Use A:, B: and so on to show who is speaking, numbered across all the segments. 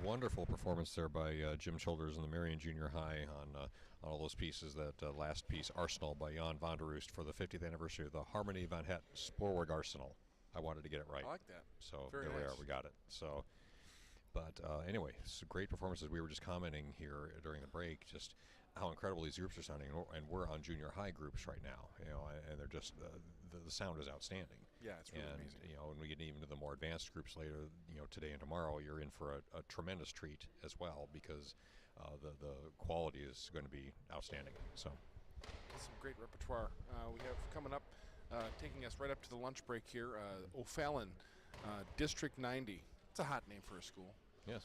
A: wonderful performance there by Jim Childers and the Marion Junior High on all those pieces. That last piece, Arsenal, by Jan van der Roost for the 50th anniversary of the Harmony van Het Spoorweg Arsenal. I wanted to get it right.
B: I like that.
A: So
B: Very
A: there we
B: nice.
A: are. We got it. So, but anyway, so great performances. We were just commenting here during the break just how incredible these groups are sounding, and we're on junior high groups right now, and they're just the sound is outstanding.
B: Yeah, it's really amazing.
A: When we get even to the more advanced groups later, today and tomorrow, you're in for a tremendous treat as well, because the quality is going to be outstanding. So,
B: some great repertoire we have coming up, taking us right up to the lunch break here. O'Fallon, District 90. It's a hot name for a school.
A: Yes.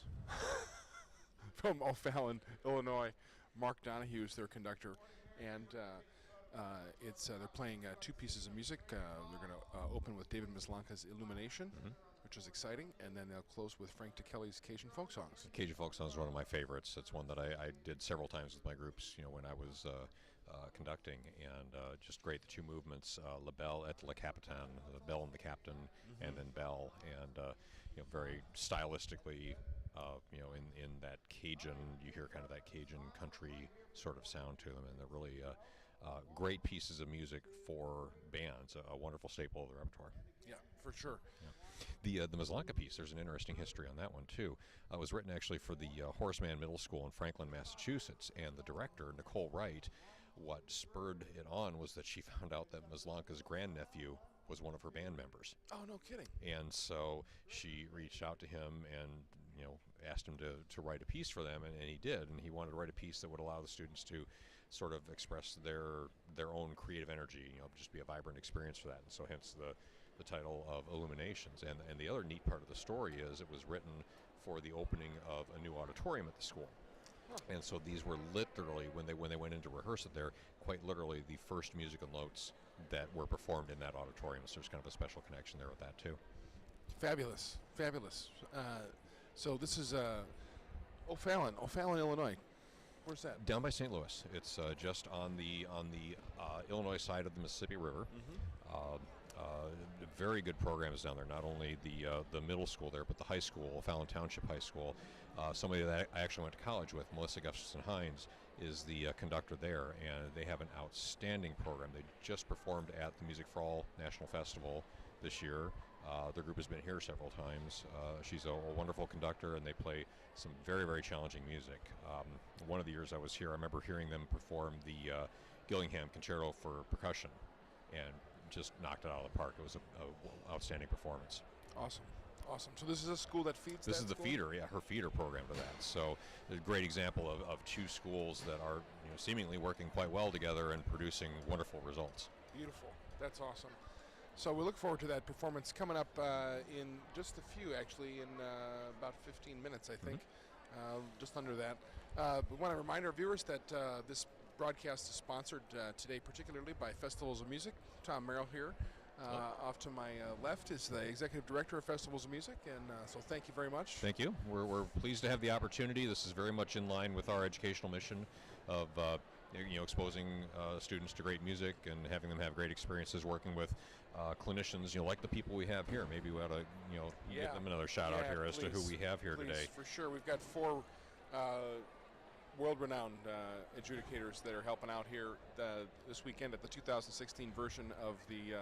B: From O'Fallon, Illinois. Mark Donahue is their conductor, and they're playing two pieces of music. They're going to open with David Mislanka's Illumination, which is exciting, and then they'll close with Frank DeKelly's Cajun Folk Songs.
A: Cajun Folk Songs is one of my favorites. It's one that I did several times with my groups, when I was conducting, and just great. The two movements, La Belle et le Capitaine, the Belle and the Captain, and then Belle, and very stylistically. In that Cajun, you hear kind of that Cajun country sort of sound to them, and they're really great pieces of music for bands, a wonderful staple of the repertoire.
B: Yeah, for sure.
A: Yeah. The Mislanka piece, there's an interesting history on that one, too. It was written actually for the Horace Mann Middle School in Franklin, Massachusetts, and the director, Nicole Wright, what spurred it on was that she found out that Mislanka's grandnephew was one of her band members.
B: Oh, no kidding.
A: And so she reached out to him and asked him to write a piece for them, and he did. And he wanted to write a piece that would allow the students to sort of express their own creative energy, just be a vibrant experience for that. And so hence the title of Illuminations. And the other neat part of the story is it was written for the opening of a new auditorium at the school. And so these were literally, when they went in to rehearse it there, quite literally the first musical notes that were performed in that auditorium. So there's kind of a special connection there with that too.
B: Fabulous. So this is O'Fallon, Illinois. Where's that?
A: Down by St. Louis. It's just on the Illinois side of the Mississippi River. Very good programs down there. Not only the middle school there, but the high school, O'Fallon Township High School. Somebody that I actually went to college with, Melissa Gustafson Hines, is the conductor there, and they have an outstanding program. They just performed at the Music for All National Festival this year. Their group has been here several times. She's a wonderful conductor, and they play some very, very challenging music. One of the years I was here, I remember hearing them perform the Gillingham Concerto for percussion, and just knocked it out of the park. It was an outstanding performance.
B: Awesome. So this is a school that feeds
A: This
B: that
A: is the
B: school?
A: feeder, her feeder program to that. So a great example of two schools that are seemingly working quite well together and producing wonderful results.
B: Beautiful. That's awesome. So we look forward to that performance coming up in just a few, actually, in about 15 minutes, I think, just under that. We want to remind our viewers that this broadcast is sponsored today particularly by Festivals of Music. Tom Merrill here. Off to my left is the Executive Director of Festivals of Music, and so thank you very much.
A: Thank you. We're pleased to have the opportunity. This is very much in line with our educational mission of exposing students to great music and having them have great experiences working with clinicians, like the people we have here. Maybe we ought to give them another shout out here as to who we have here today.
B: For sure. We've got four world-renowned adjudicators that are helping out here this weekend at the 2016 version of the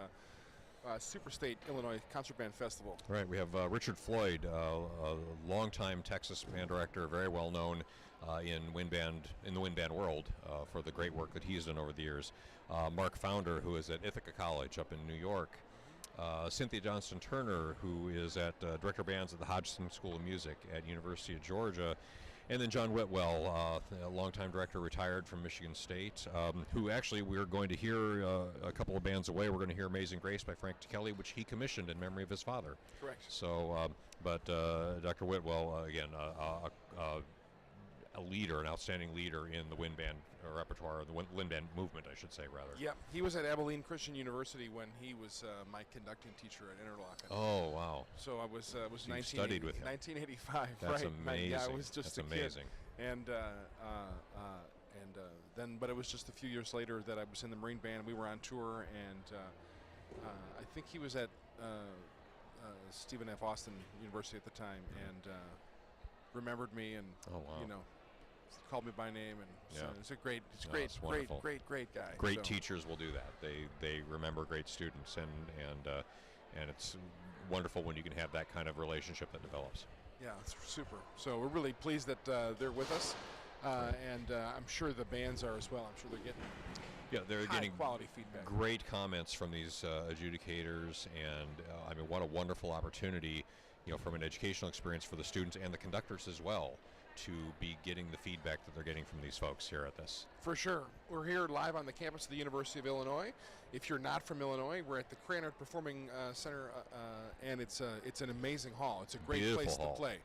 B: SuperState Illinois Concert Band Festival.
A: Right, we have Richard Floyd, a longtime Texas band director, very well known in the wind band world for the great work that he's done over the years. Mark Founder, who is at Ithaca College up in New York. Cynthia Johnston Turner, who is at Director of Bands at the Hodgson School of Music at University of Georgia. And then John Whitwell, a longtime director, retired from Michigan State, who actually we're going to hear a couple of bands away. We're going to hear Amazing Grace by Frank DeKelly, which he commissioned in memory of his father.
B: Correct.
A: So, but Dr. Whitwell, again, a leader, an outstanding leader in the wind band repertoire, the wind band movement, I should say, rather.
B: Yeah, he was at Abilene Christian University when he was my conducting teacher at Interlochen.
A: Oh, wow.
B: So I was
A: so you studied with him.
B: 1985.
A: That's
B: right?
A: amazing.
B: Yeah, I was just
A: That's
B: a
A: amazing.
B: kid. And then, but it was just a few years later that I was in the Marine Band. We were on tour, and I think he was at Stephen F. Austin University at the time, and remembered me and
A: Oh, wow.
B: called me by name, and
A: Yeah.
B: so it's a great,
A: It's wonderful.
B: great guy.
A: Great
B: So,
A: teachers will do that. They remember great students, and it's wonderful when you can have that kind of relationship that develops.
B: Yeah, it's super. So we're really pleased that they're with us, and I'm sure the bands are as well. I'm sure they're getting
A: Yeah, they're
B: high
A: getting
B: quality feedback.
A: great comments from these adjudicators, and I mean, what a wonderful opportunity, from an educational experience for the students and the conductors as well, to be getting the feedback that they're getting from these folks here at this.
B: For sure. We're here live on the campus of the University of Illinois. If you're not from Illinois, we're at the Cranard Performing Center, and it's an amazing hall. It's a great
A: Beautiful
B: place
A: hall.
B: to play.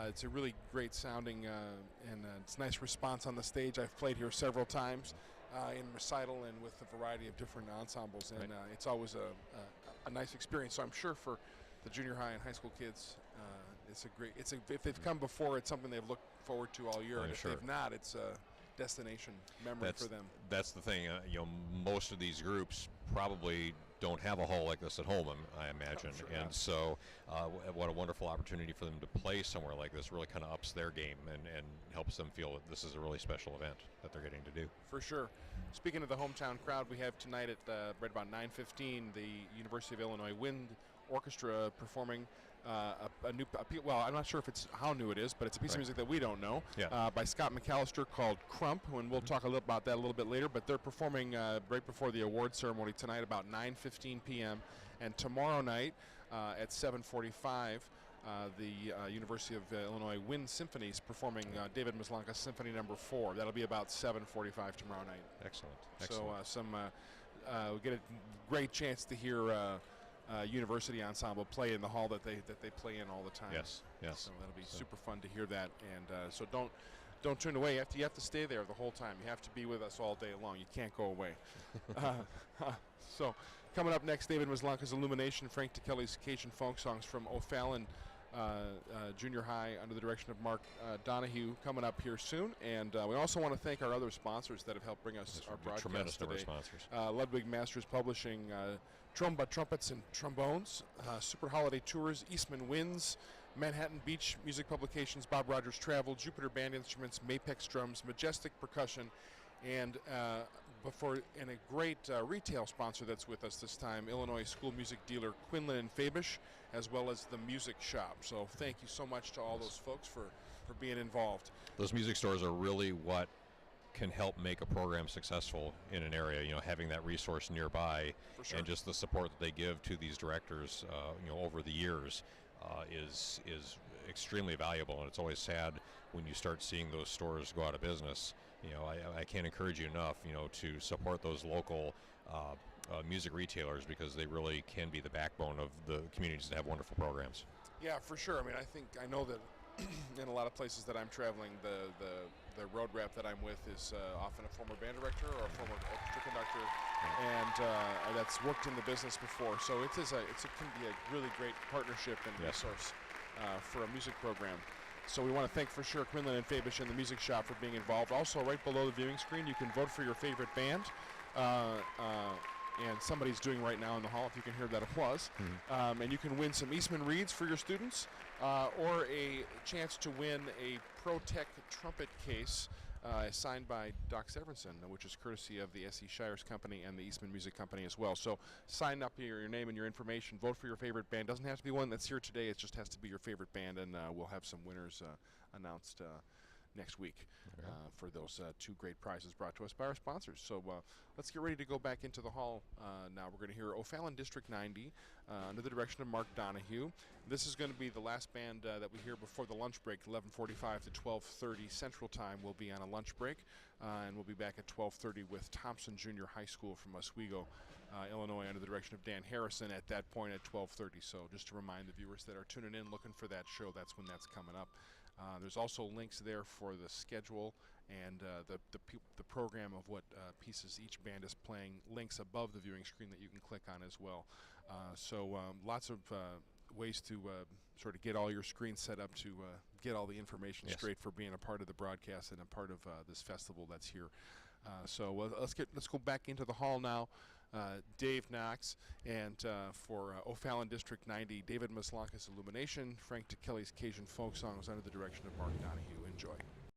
B: It's a really great sounding, and it's nice response on the stage. I've played here several times in recital and with a variety of different ensembles, and
A: Right.
B: it's always a nice experience. So I'm sure for the junior high and high school kids, if they've come before, it's something they've looked forward to all year.
A: I'm
B: And if
A: sure.
B: they've not, it's a destination memory for them.
A: That's the thing. Most of these groups probably don't have a hall like this at home, I imagine.
B: Sure,
A: and
B: yeah.
A: so, what a wonderful opportunity for them to play somewhere like this. Really kind of ups their game and helps them feel that this is a really special event that they're getting to do.
B: For sure. Speaking of the hometown crowd, we have tonight at right about 9:15 the University of Illinois Wind Orchestra performing well, I'm not sure how new it is, but it's a piece of music that we don't know,
A: Yeah.
B: by Scott McAllister called Crump, and we'll talk a little about that a little bit later, but they're performing right before the award ceremony tonight about 9:15 p.m. and tomorrow night at 7:45 the University of Illinois Wind Symphony is performing David Maslanka's Symphony No. 4. That'll be about 7:45 tomorrow night.
A: Excellent.
B: So we get a great chance to hear university ensemble play in the hall that they play in all the time.
A: Yes.
B: So that'll be super fun to hear that, and so don't turn away. You have to stay there the whole time. You have to be with us all day long. You can't go away. So coming up next, David Maslanka's Illumination, Frank DeKelly's Cajun Folk Songs from O'Fallon Junior High under the direction of Mark Donahue coming up here soon. And we also want to thank our other sponsors that have helped bring us our broadcast
A: Tremendous number of
B: today.
A: sponsors.
B: Ludwig Masters Publishing, Tromba Trumpets and Trombones, Super Holiday Tours, Eastman Winds, Manhattan Beach Music Publications, Bob Rogers Travel, Jupiter Band Instruments, Mapex Drums, Majestic Percussion, and a great retail sponsor that's with us this time, Illinois school music dealer Quinlan and Fabish, as well as the Music Shop. So thank you so much to all those folks for being involved.
A: Those music stores are really what can help make a program successful in an area. Having that resource nearby,
B: For sure.
A: and just the support that they give to these directors, over the years, is extremely valuable. And it's always sad when you start seeing those stores go out of business. I can't encourage you enough, to support those local music retailers, because they really can be the backbone of the communities that have wonderful programs.
B: Yeah, for sure. I know that in a lot of places that I'm traveling, the road rep that I'm with is often a former band director or a former orchestra conductor, and that's worked in the business before. So it can be a really great partnership and
A: Yes.
B: resource for a music program. So we want to thank for sure Quinlan and Fabish and the Music Shop for being involved. Also, right below the viewing screen, you can vote for your favorite band. And somebody's doing right now in the hall, if you can hear that applause. And you can win some Eastman Reeds for your students, or a chance to win a ProTech trumpet case signed by Doc Severinsen, which is courtesy of the S.E. Shires Company and the Eastman Music Company as well. So sign up here, your name and your information, vote for your favorite band. Doesn't have to be one that's here today, it just has to be your favorite band, and we'll have some winners announced next week for those two great prizes brought to us by our sponsors. So let's get ready to go back into the hall now. We're going to hear O'Fallon District 90 under the direction of Mark Donahue. This is going to be the last band that we hear before the lunch break. 11:45 to 12:30 Central Time. We'll be on a lunch break, and we'll be back at 12:30 with Thompson Junior High School from Oswego, Illinois, under the direction of Dan Harrison at that point at 12:30. So just to remind the viewers that are tuning in looking for that show, that's when that's coming up. There's also links there for the schedule and the program of what pieces each band is playing, links above the viewing screen that you can click on as well. So lots of ways to sort of get all your screens set up to get all the information straight for being a part of the broadcast and a part of this festival that's here. So let's go back into the hall now. Dave Knox, and for O'Fallon District 90, David Maslakis Illumination, Frank DeKelly's Cajun Folk Songs under the direction of Mark Donahue. Enjoy.